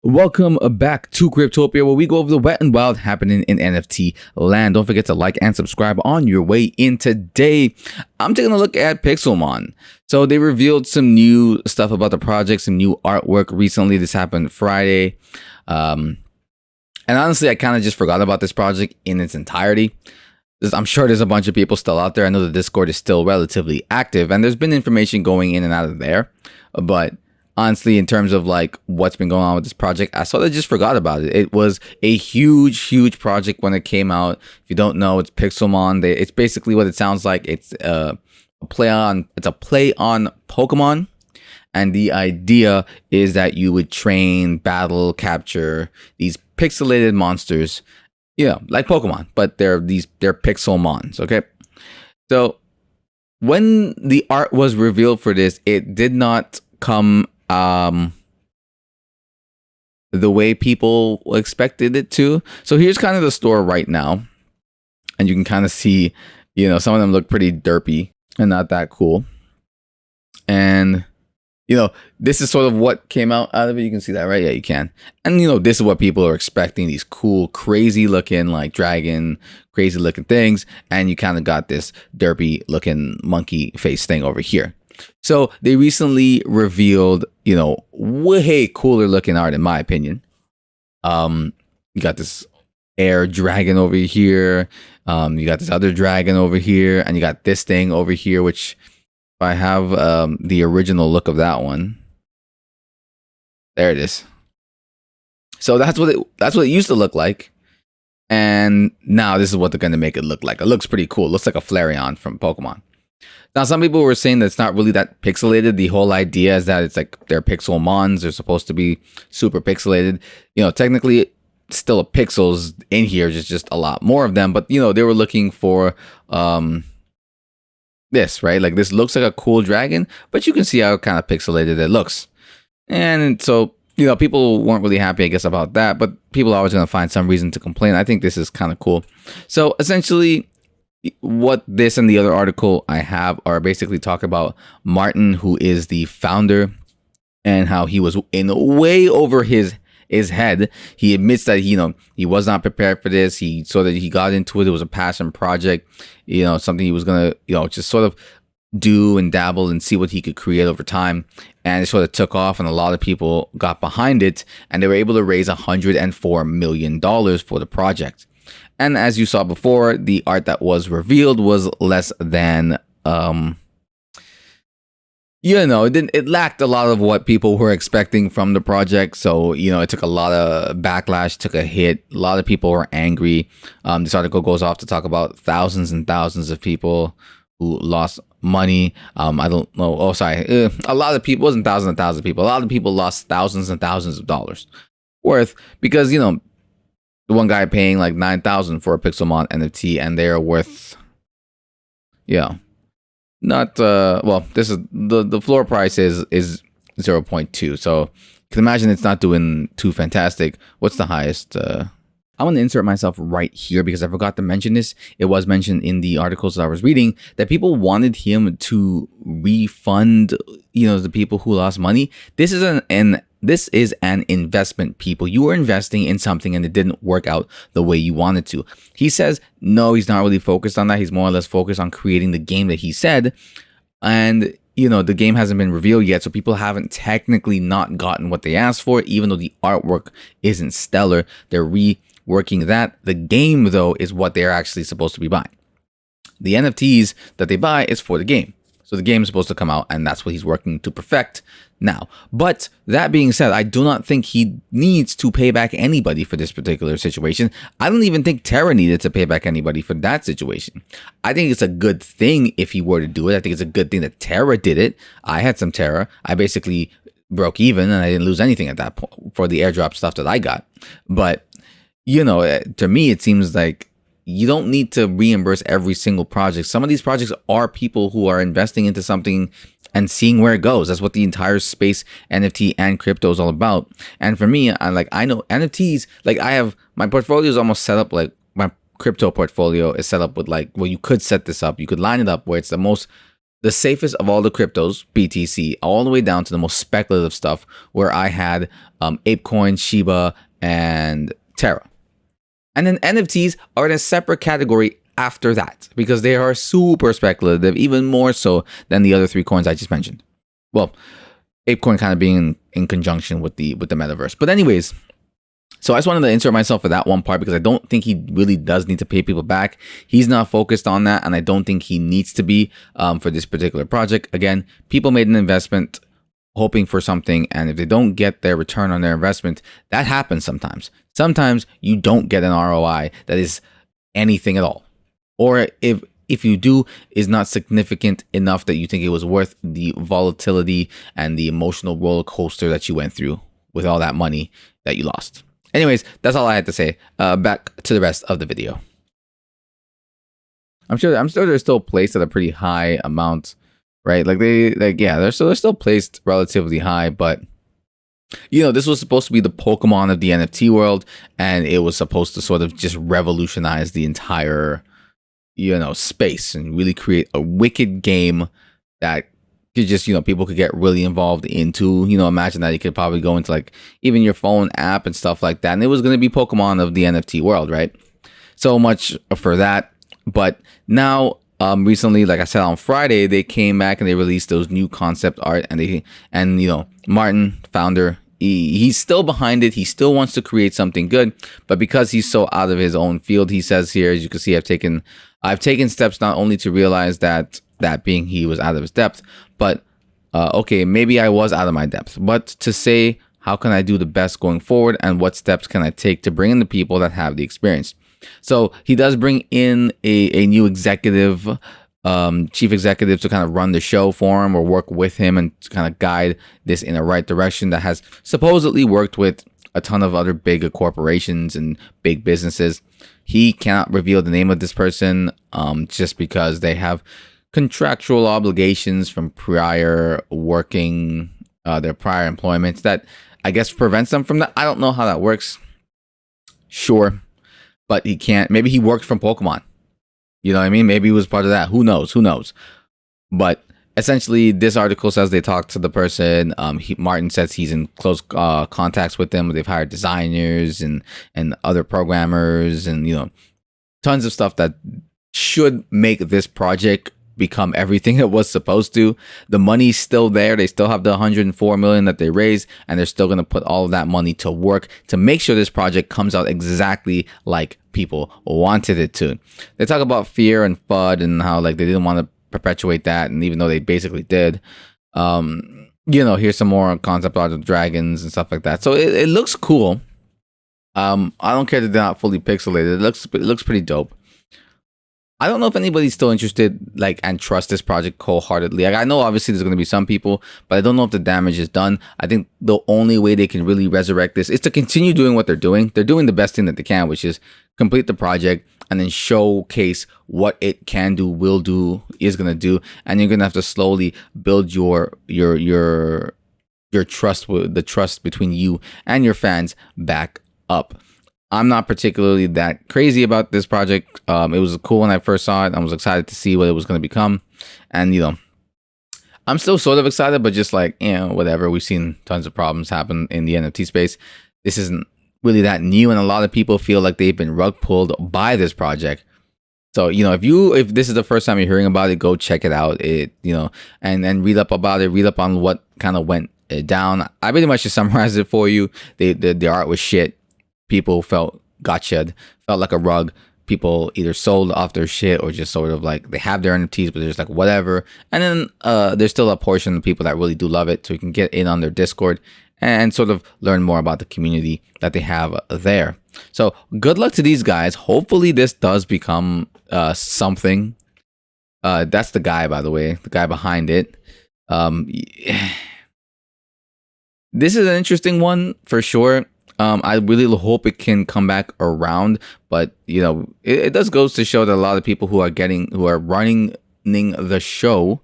Welcome back to Cryptopia, where we go over the wet and wild happening in NFT land. Don't forget to like and subscribe on your way in. Today, I'm taking a look at Pixelmon. So they revealed some new stuff about the project, some new artwork recently. This happened Friday. And honestly, I kind of just forgot about this project in its entirety. I'm sure there's a bunch of people still out there. I know the Discord is still relatively active, and there's been information going in and out of there. But honestly, in terms of like what's been going on with this project, I sort of just forgot about it. It was a huge project when it came out. If you don't know, it's Pixelmon. It's basically what it sounds like. It's a play on Pokemon, and the idea is that you would train, battle, capture these pixelated monsters, like Pokemon, but they're Pixelmons. Okay, so when the art was revealed for this, it did not come the way people expected it to. So here's kind of the store right now, and you can kind of see, some of them look pretty derpy and not that cool. And this is sort of what came out of it. You can see that, right? Yeah, you can. And this is what people are expecting, these cool, crazy looking, like dragon, crazy looking things, and you kind of got this derpy looking monkey face thing over here. So they recently revealed, way cooler looking art, in my opinion. You got this air dragon over here. You got this other dragon over here, and you got this thing over here, which if I have the original look of that one, there it is. So that's what it used to look like, and now this is what they're going to make it look like. It looks pretty cool. It looks like a Flareon from Pokemon. Now, some people were saying that it's not really that pixelated. The whole idea is that it's like they're Pixelmons. They're supposed to be super pixelated. Technically, still pixels in here, just a lot more of them. But, they were looking for this, right? Like, this looks like a cool dragon, but you can see how kind of pixelated it looks. And so, people weren't really happy, I guess, about that. But people are always going to find some reason to complain. I think this is kind of cool. So, essentially, what this and the other article I have are basically talk about Martin, who is the founder, and how he was in way over his head. He admits that he was not prepared for this. He got into it. It was a passion project, something he was gonna just sort of do and dabble and see what he could create over time. And it sort of took off, and a lot of people got behind it, and they were able to raise $104 million for the project. And as you saw before, the art that was revealed was less than, it lacked a lot of what people were expecting from the project. So, it took a lot of backlash, took a hit. A lot of people were angry. This article goes off to talk about thousands and thousands of people who lost money. I don't know. Oh, sorry. A lot of people, it wasn't thousands and thousands of people. A lot of people lost thousands and thousands of dollars worth because, the one guy paying like $9,000 for a Pixelmon NFT, and they are worth, not this is the floor price is 0.2. So you can imagine it's not doing too fantastic. What's the highest? I'm going to insert myself right here because I forgot to mention this. It was mentioned in the articles that I was reading that people wanted him to refund, the people who lost money. This is an investment, people. You were investing in something and it didn't work out the way you wanted to. He says, no, he's not really focused on that. He's more or less focused on creating the game that he said. And, the game hasn't been revealed yet. So people haven't technically not gotten what they asked for, even though the artwork isn't stellar. They're reworking that. The game, though, is what they're actually supposed to be buying. The NFTs that they buy is for the game. So the game is supposed to come out, and that's what he's working to perfect now. But that being said, I do not think he needs to pay back anybody for this particular situation. I don't even think Terra needed to pay back anybody for that situation. I think it's a good thing if he were to do it. I think it's a good thing that Terra did it. I had some Terra. I basically broke even, and I didn't lose anything at that point for the airdrop stuff that I got. But, to me, it seems like you don't need to reimburse every single project. Some of these projects are people who are investing into something and seeing where it goes. That's what the entire space, NFT and crypto is all about. And for me, I know NFTs, I have my portfolio is almost set up, like my crypto portfolio is set up with you could set this up. You could line it up where it's the most the safest of all the cryptos, BTC, all the way down to the most speculative stuff, where I had ApeCoin, Shiba, and Terra. And then NFTs are in a separate category after that because they are super speculative, even more so than the other 3 coins I just mentioned. Well, ApeCoin kind of being in conjunction with the metaverse. But anyways, so I just wanted to insert myself for that one part because I don't think he really does need to pay people back. He's not focused on that, and I don't think he needs to be for this particular project. Again, people made an investment hoping for something, and if they don't get their return on their investment, that happens sometimes. Sometimes you don't get an ROI that is anything at all. Or if you do, is not significant enough that you think it was worth the volatility and the emotional roller coaster that you went through with all that money that you lost. Anyways, that's all I had to say. Back to the rest of the video. I'm sure they're still placed at a pretty high amount, right? They're still placed relatively high, but this was supposed to be the Pokemon of the NFT world, and it was supposed to sort of just revolutionize the entire space and really create a wicked game that could just, people could get really involved into. Imagine that you could probably go into like even your phone app and stuff like that. And it was going to be Pokemon of the NFT world, right? So much for that. But now, recently, like I said, on Friday, they came back and they released those new concept art, and Martin, founder, he's still behind it. He still wants to create something good, but because he's so out of his own field, he says here, as you can see, I've taken steps not only to realize that being he was out of his depth, but okay, maybe I was out of my depth, but to say, how can I do the best going forward, and what steps can I take to bring in the people that have the experience? So he does bring in a new executive, chief executive, to kind of run the show for him or work with him and to kind of guide this in the right direction, that has supposedly worked with a ton of other big corporations and big businesses. He cannot reveal the name of this person just because they have contractual obligations from prior working, their prior employments, that I guess prevents them from that. I don't know how that works. Sure. But he can't. Maybe he worked from Pokemon. You know what I mean? Maybe he was part of that. Who knows? But essentially, this article says they talked to the person. Martin says he's in close contacts with them. They've hired designers and other programmers and, tons of stuff that should make this project become everything it was supposed to. The money's still there. They still have the 104 million that they raised, and they're still going to put all of that money to work to make sure this project comes out exactly like people wanted it to. They talk about fear and FUD and how like they didn't want to perpetuate that, and even though they basically did, here's some more concept art of dragons and stuff like that. So it looks cool. I don't care that they're not fully pixelated. It looks pretty dope. I don't know if anybody's still interested, and trust this project wholeheartedly. I know obviously there's going to be some people, but I don't know if the damage is done. I think the only way they can really resurrect this is to continue doing what they're doing. They're doing the best thing that they can, which is complete the project and then showcase what it can do, will do, is going to do. And you're going to have to slowly build your trust, the trust between you and your fans back up. I'm not particularly that crazy about this project. It was cool when I first saw it. I was excited to see what it was going to become. And, I'm still sort of excited, but just whatever. We've seen tons of problems happen in the NFT space. This isn't really that new. And a lot of people feel like they've been rug pulled by this project. So, if this is the first time you're hearing about it, go check it out. And read up about it. Read up on what kind of went down. I pretty much just summarized it for you. The art was shit. People felt like a rug. People either sold off their shit or just sort of like they have their NFTs, but they're just like whatever. And then there's still a portion of people that really do love it, so you can get in on their Discord and sort of learn more about the community that they have there. So good luck to these guys. Hopefully this does become something. That's the guy, by the way, the guy behind it. This is an interesting one for sure. I really hope it can come back around, but it does goes to show that a lot of people who are running the show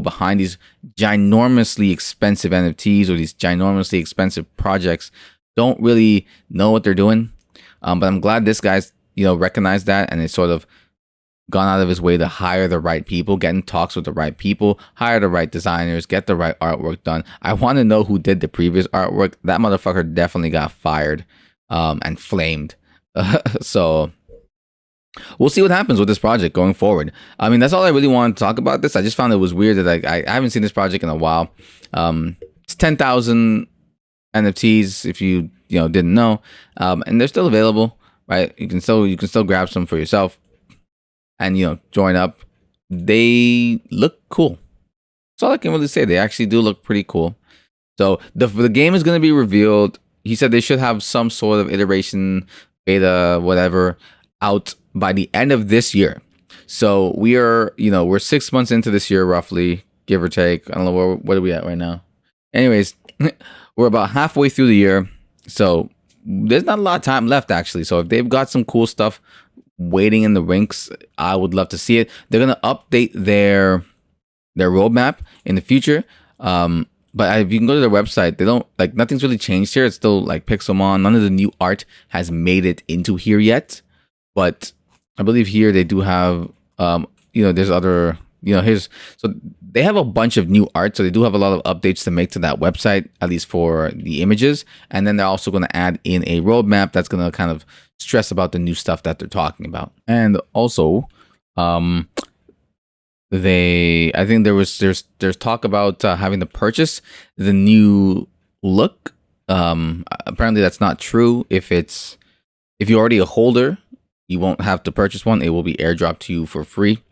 behind these ginormously expensive NFTs or these ginormously expensive projects don't really know what they're doing. But I'm glad this guy's recognized that, and it's sort of gone out of his way to hire the right people, get in talks with the right people, hire the right designers, get the right artwork done. I want to know who did the previous artwork. That motherfucker definitely got fired and flamed. So we'll see what happens with this project going forward. I mean, that's all I really wanted to talk about this. I just found it was weird that I haven't seen this project in a while. It's 10,000 NFTs if you didn't know, and they're still available, right? You can still grab some for yourself and join up. They look cool. That's all I can really say. They actually do look pretty cool. So the game is going to be revealed. He said they should have some sort of iteration, beta, whatever, out by the end of this year. So we're 6 months into this year, roughly, give or take. I don't know what are we at right now. Anyways, we're about halfway through the year. So there's not a lot of time left, actually. So if they've got some cool stuff waiting in the rinks, I would love to see it. They're gonna update their roadmap in the future. But if you can go to their website, they don't nothing's really changed here. It's still like Pixelmon. None of the new art has made it into here yet. But I believe here they do have there's other so they have a bunch of new art. So they do have a lot of updates to make to that website, at least for the images. And then they're also going to add in a roadmap that's going to kind of stress about the new stuff that they're talking about. And also, I think there's talk about having to purchase the new look. Apparently that's not true. If you're already a holder, you won't have to purchase one. It will be airdropped to you for free.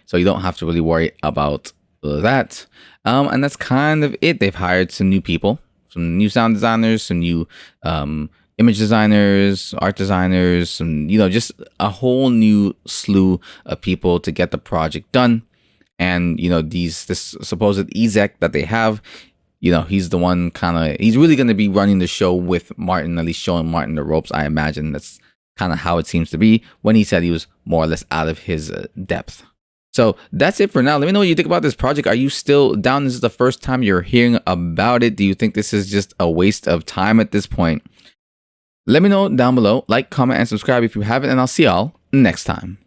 So you don't have to really worry about that. And that's kind of it. They've hired some new people, some new sound designers, some new image designers, art designers, some, just a whole new slew of people to get the project done. And, this supposed exec that they have, he's the one he's really going to be running the show with Martin, at least showing Martin the ropes. I imagine that's kind of how it seems to be when he said he was more or less out of his depth. So that's it for now. Let me know what you think about this project. Are you still down? This is the first time you're hearing about it. Do you think this is just a waste of time at this point? Let me know down below. Like, comment, and subscribe if you haven't, and I'll see y'all next time.